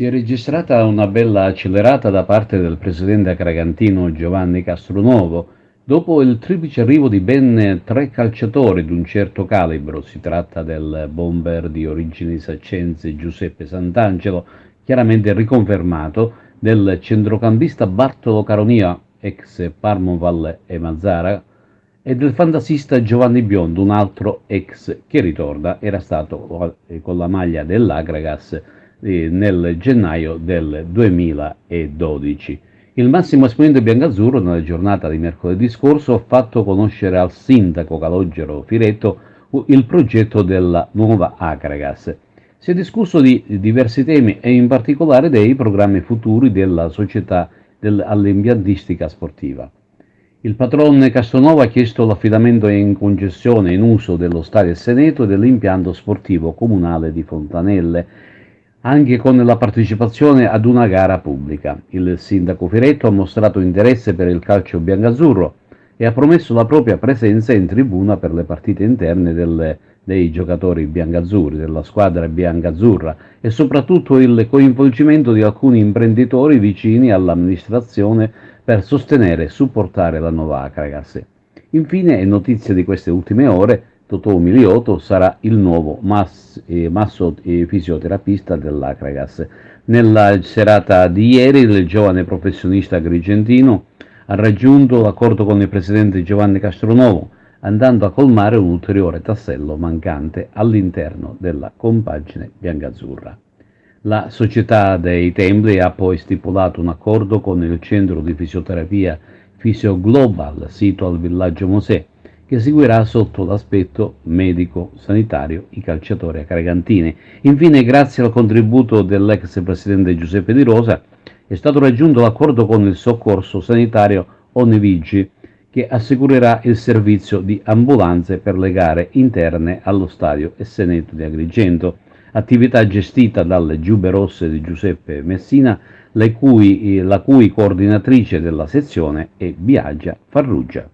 Si è registrata una bella accelerata da parte del presidente cragantino Giovanni Castronuovo dopo il triplice arrivo di ben tre calciatori di un certo calibro. Si tratta del bomber di origini saccense Giuseppe Sant'Angelo, chiaramente riconfermato, del centrocampista Bartolo Caronia, ex Parmoval e Mazzara, e del fantasista Giovanni Biondo, un altro ex che ritorna, era stato con la maglia dell'Agragas nel gennaio del 2012. Il massimo esponente biancazzurro nella giornata di mercoledì scorso ha fatto conoscere al sindaco Calogero Firetto il progetto della nuova Agragas. Si è discusso di diversi temi e in particolare dei programmi futuri della società all'impiantistica sportiva. Il patron Castronovo ha chiesto l'affidamento in concessione in uso dello Stadio Seneto e dell'impianto sportivo comunale di Fontanelle, anche con la partecipazione ad una gara pubblica. Il sindaco Firetto ha mostrato interesse per il calcio biancazzurro e ha promesso la propria presenza in tribuna per le partite interne dei giocatori biancazzurri, della squadra biancazzurra, e soprattutto il coinvolgimento di alcuni imprenditori vicini all'amministrazione per sostenere e supportare la nuova Akragas. Infine, è notizia di queste ultime ore, Totò Miliotto sarà il nuovo masso fisioterapista dell'Akragas. Nella serata di ieri il giovane professionista agrigentino ha raggiunto l'accordo con il presidente Giovanni Castronovo, andando a colmare un ulteriore tassello mancante all'interno della compagine biancazzurra. La Società dei Templi ha poi stipulato un accordo con il centro di fisioterapia Fisio Global, sito al villaggio Mosè, che seguirà sotto l'aspetto medico-sanitario i calciatori cragantini. Infine, grazie al contributo dell'ex presidente Giuseppe Di Rosa, è stato raggiunto l'accordo con il soccorso sanitario Onivigi, che assicurerà il servizio di ambulanze per le gare interne allo stadio Seneto di Agrigento, attività gestita dalle Giube Rosse di Giuseppe Messina, la cui coordinatrice della sezione è Biagia Farrugia.